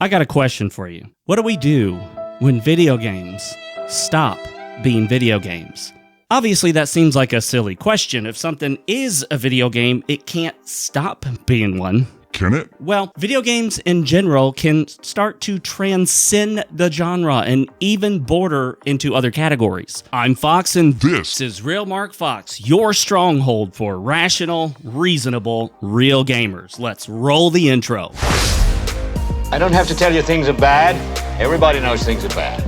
I got a question for you. What do we do when video games stop being video games? Obviously, that seems like a silly question. If something is a video game, it can't stop being one. Can it? Well, video games in general can start to transcend the genre and even border into other categories. I'm Fox, and this is RealMarcFoxx, your stronghold for rational, reasonable, real gamers. Let's roll the intro. I don't have to tell you things are bad. Everybody knows things are bad.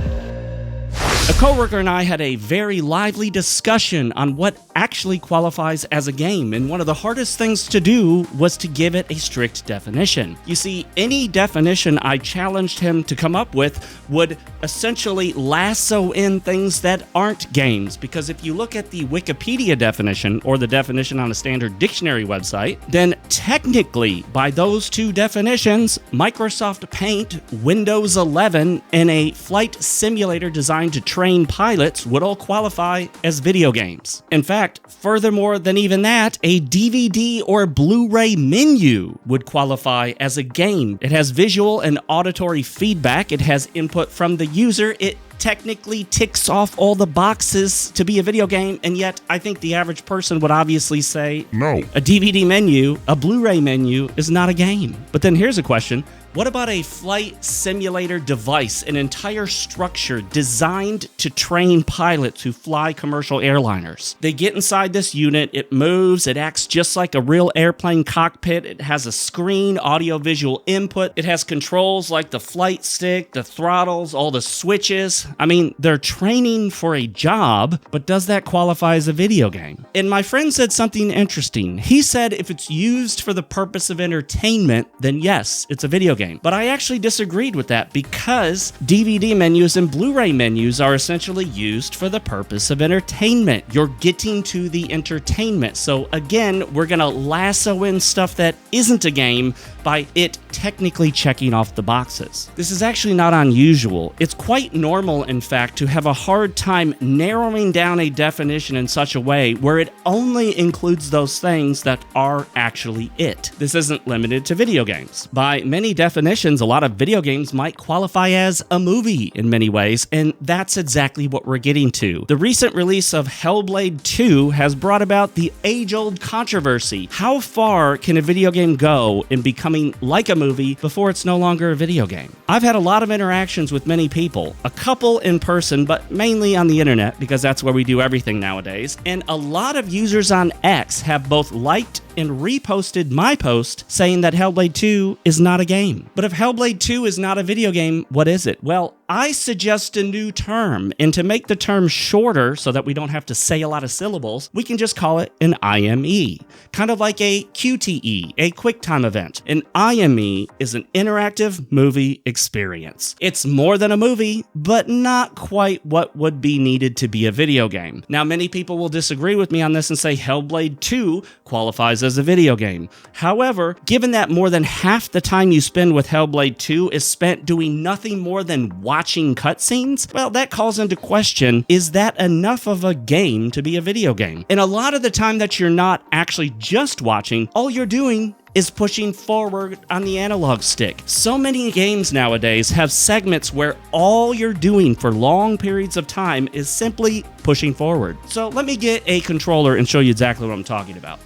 A coworker and I had a very lively discussion on what actually qualifies as a game, and one of the hardest things to do was to give it a strict definition. You see, any definition I challenged him to come up with would essentially lasso in things that aren't games, because if you look at the Wikipedia definition, or the definition on a standard dictionary website, then technically, by those two definitions, Microsoft Paint, Windows 11, and a flight simulator designed to train pilots would all qualify as video games. In fact, furthermore than even that, a DVD or Blu-ray menu would qualify as a game. It has visual and auditory feedback. It has input from the user. It technically ticks off all the boxes to be a video game, and yet I think the average person would obviously say, no. A DVD menu, a Blu-ray menu is not a game. But then here's a question. What about a flight simulator device, an entire structure designed to train pilots who fly commercial airliners? They get inside this unit, it moves, it acts just like a real airplane cockpit, it has a screen, audio-visual input, it has controls like the flight stick, the throttles, all the switches. I mean, they're training for a job, but does that qualify as a video game? And my friend said something interesting. He said if it's used for the purpose of entertainment, then yes, it's a video game. But I actually disagreed with that, because DVD menus and Blu-ray menus are essentially used for the purpose of entertainment. You're getting to the entertainment. So again, we're gonna lasso in stuff that isn't a game by it technically checking off the boxes. This is actually not unusual. It's quite normal, in fact, to have a hard time narrowing down a definition in such a way where it only includes those things that are actually it. This isn't limited to video games. By many definitions, a lot of video games might qualify as a movie in many ways, and that's exactly what we're getting to. The recent release of Hellblade 2 has brought about the age-old controversy. How far can a video game go in becoming like a movie before it's no longer a video game? I've had a lot of interactions with many people, a couple in person, but mainly on the internet, because that's where we do everything nowadays, and a lot of users on X have both liked and reposted my post saying that Hellblade 2 is not a game. But if Hellblade 2 is not a video game, what is it? Well, I suggest a new term, and to make the term shorter so that we don't have to say a lot of syllables, we can just call it an IME, kind of like a QTE, a QuickTime event. An IME is an interactive movie experience. It's more than a movie, but not quite what would be needed to be a video game. Now, many people will disagree with me on this and say Hellblade 2 qualifies as a video game. However, given that more than half the time you spend with Hellblade 2 is spent doing nothing more than watching cutscenes, well, that calls into question, is that enough of a game to be a video game? And a lot of the time that you're not actually just watching, all you're doing is pushing forward on the analog stick. So many games nowadays have segments where all you're doing for long periods of time is simply pushing forward. So let me get a controller and show you exactly what I'm talking about.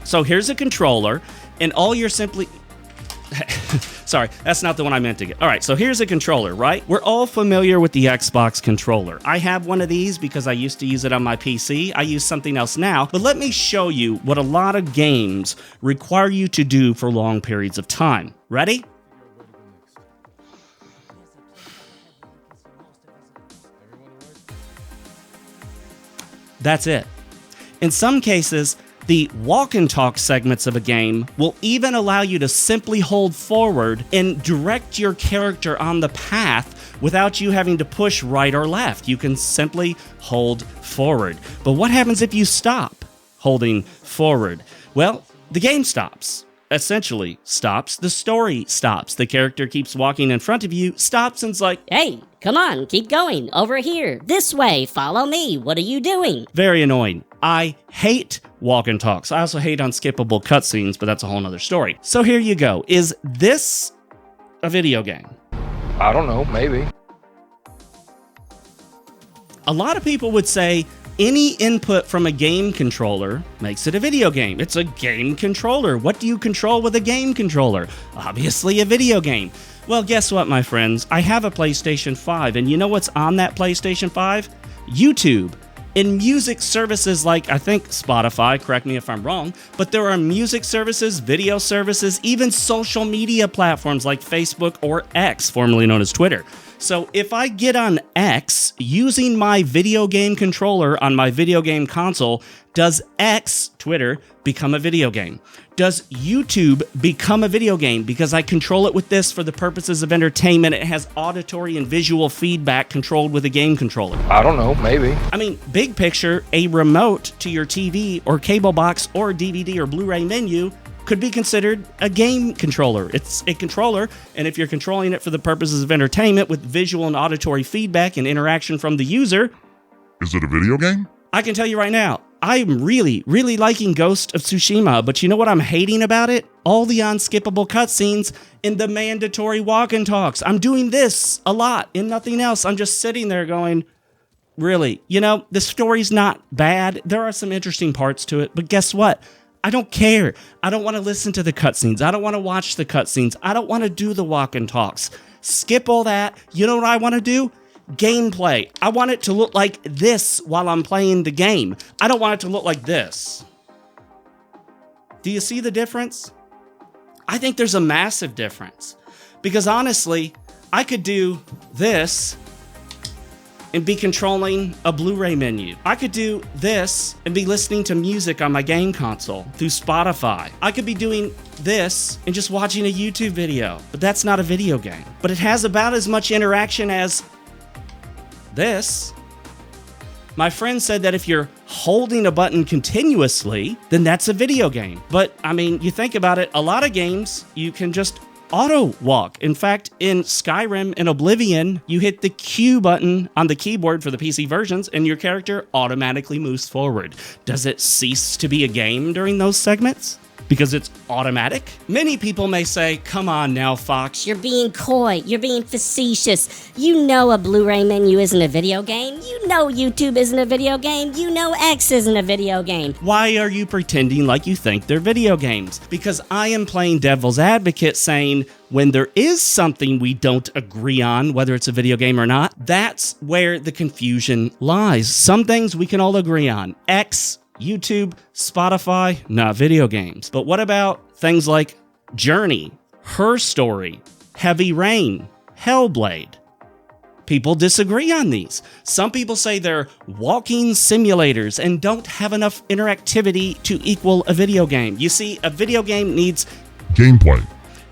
So here's a controller, and all you're simply... Sorry, that's not the one I meant to get. All right, so here's a controller, right? We're all familiar with the Xbox controller. I have one of these because I used to use it on my PC. I use something else now, but let me show you what a lot of games require you to do for long periods of time. Ready? That's it. In some cases, the walk and talk segments of a game will even allow you to simply hold forward and direct your character on the path without you having to push right or left. You can simply hold forward. But what happens if you stop holding forward? Well, the game stops. Essentially stops. The story stops. The character keeps walking in front of you, stops, and's like, "Hey, come on, keep going, over here, this way, follow me, what are you doing?" Very annoying. I hate walk and talks. I also hate unskippable cutscenes, but that's a whole nother story. So here you go. Is this a video game? I don't know, maybe. A lot of people would say any input from a game controller makes it a video game. It's a game controller. What do you control with a game controller? Obviously a video game. Well, guess what, my friends? I have a PlayStation 5, and you know what's on that PlayStation 5? YouTube. In music services like, I think, Spotify, correct me if I'm wrong, but there are music services, video services, even social media platforms like Facebook or X, formerly known as Twitter. So if I get on X using my video game controller on my video game console, does X, Twitter, become a video game? Does YouTube become a video game because I control it with this for the purposes of entertainment? It has auditory and visual feedback controlled with a game controller. I don't know, maybe. I mean, big picture, a remote to your TV or cable box or DVD or Blu-ray menu could be considered a game controller. It's a controller, and if you're controlling it for the purposes of entertainment with visual and auditory feedback and interaction from the user... Is it a video game? I can tell you right now, I'm really liking Ghost of Tsushima, but you know what I'm hating about it? All the unskippable cutscenes and the mandatory walk and talks. I'm doing this a lot and nothing else. I'm just sitting there going, really? You know, the story's not bad. There are some interesting parts to it, but guess what? I don't care. I don't want to listen to the cutscenes. I don't want to watch the cutscenes. I don't want to do the walk and talks. Skip all that. You know what I want to do? Gameplay. I want it to look like this while I'm playing the game. I don't want it to look like this. Do you see the difference? I think there's a massive difference. Because honestly, I could do this and be controlling a Blu-ray menu. I could do this and be listening to music on my game console through Spotify. I could be doing this and just watching a YouTube video, but that's not a video game. But it has about as much interaction as this. My friend said that if you're holding a button continuously, then that's a video game. But I mean, you think about it, a lot of games, you can just auto walk. In fact, in Skyrim and Oblivion, you hit the Q button on the keyboard for the PC versions and your character automatically moves forward. Does it cease to be a game during those segments? Because it's automatic? Many people may say, come on now, Fox. You're being coy. You're being facetious. You know a Blu-ray menu isn't a video game. You know YouTube isn't a video game. You know X isn't a video game. Why are you pretending like you think they're video games? Because I am playing devil's advocate saying, when there is something we don't agree on, whether it's a video game or not, that's where the confusion lies. Some things we can all agree on. X, YouTube, Spotify, not video games. But what about things like Journey, Her Story, Heavy Rain, Hellblade? People disagree on these. Some people say they're walking simulators and don't have enough interactivity to equal a video game. You see, a video game needs Gameplay.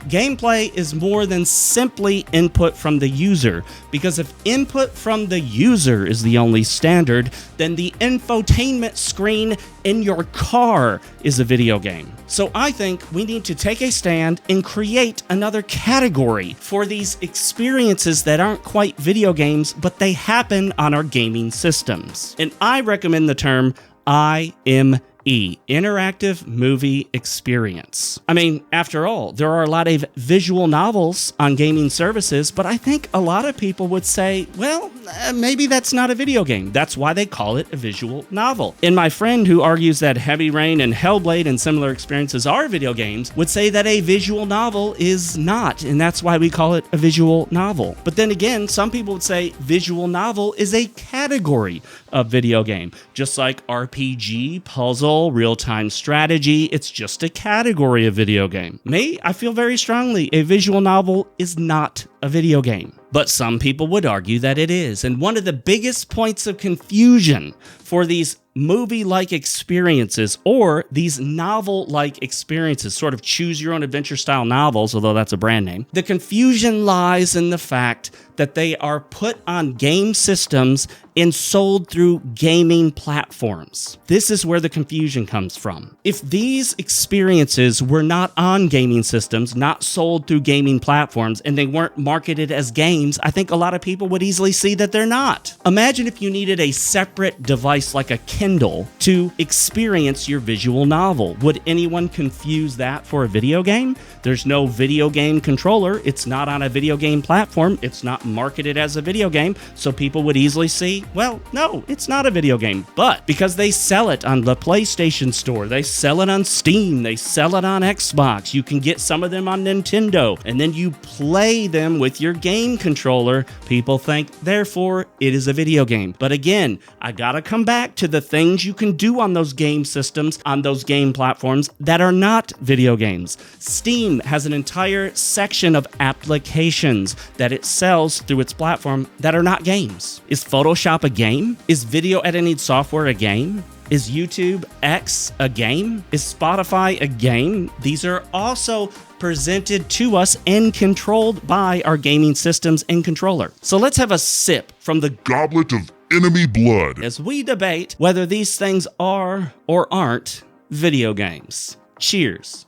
Gameplay is more than simply input from the user, because if input from the user is the only standard, then the infotainment screen in your car is a video game. So I think we need to take a stand and create another category for these experiences that aren't quite video games, but they happen on our gaming systems. And I recommend the term IME, Interactive Movie Experience. I mean, after all, there are a lot of visual novels on gaming services, but I think a lot of people would say, well, maybe that's not a video game. That's why they call it a visual novel. And my friend who argues that Heavy Rain and Hellblade and similar experiences are video games would say that a visual novel is not, and that's why we call it a visual novel. But then again, some people would say visual novel is a category of video game, just like RPG, puzzle, real-time strategy. It's just a category of video game. Me, I feel very strongly a visual novel is not a video game. But some people would argue that it is. And one of the biggest points of confusion for these movie-like experiences or these novel-like experiences, sort of choose-your-own-adventure style novels, although that's a brand name, the confusion lies in the fact that they are put on game systems and sold through gaming platforms. This is where the confusion comes from. If these experiences were not on gaming systems, not sold through gaming platforms, and they weren't marketed as games, I think a lot of people would easily see that they're not. Imagine if you needed a separate device like a Kindle to experience your visual novel. Would anyone confuse that for a video game? There's no video game controller. It's not on a video game platform. It's not marketed as a video game. So people would easily see, well, no, it's not a video game. But because they sell it on the PlayStation Store, they sell it on Steam, they sell it on Xbox, you can get some of them on Nintendo, and then you play them with your game controller, people think, therefore, it is a video game. But again, I gotta come back to the things you can do on those game systems, on those game platforms that are not video games. Steam has an entire section of applications that it sells through its platform that are not games. Is Photoshop a game? Is video editing software a game? Is YouTube X a game? Is Spotify a game? These are also presented to us and controlled by our gaming systems and controller. So let's have a sip from the Goblet of enemy blood. as we debate whether these things are or aren't video games. Cheers.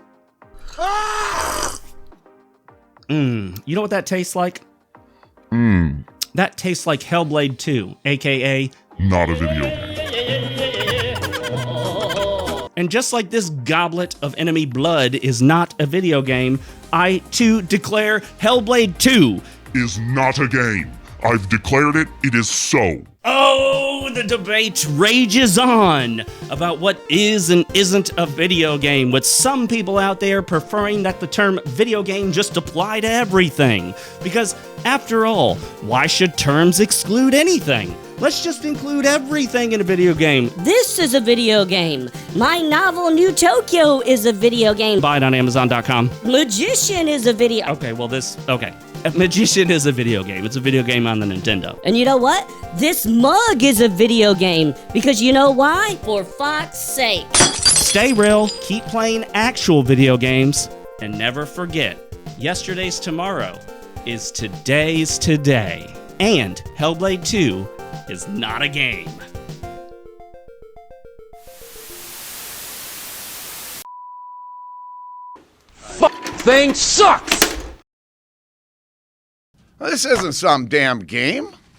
You know what that tastes like? That tastes like Hellblade 2, aka Not a video game. And just like this goblet of enemy blood is not a video game, I too declare Hellblade 2 Is not a game. I've declared it. It is so. Oh, the debate rages on about what is and isn't a video game, with some people out there preferring that the term video game just apply to everything. Because, after all, why should terms exclude anything? Let's just include everything in a video game. This is a video game. My novel New Tokyo is a video game. Buy it on Amazon.com. Magician is a video. Okay. Magician is a video game. It's a video game on the Nintendo. And you know what? This mug is a video game. Because you know why? For Fox's sake. Stay real, keep playing actual video games, and never forget, yesterday's tomorrow is today's today. And Hellblade 2 is not a game. Thing sucks! This isn't some damn game.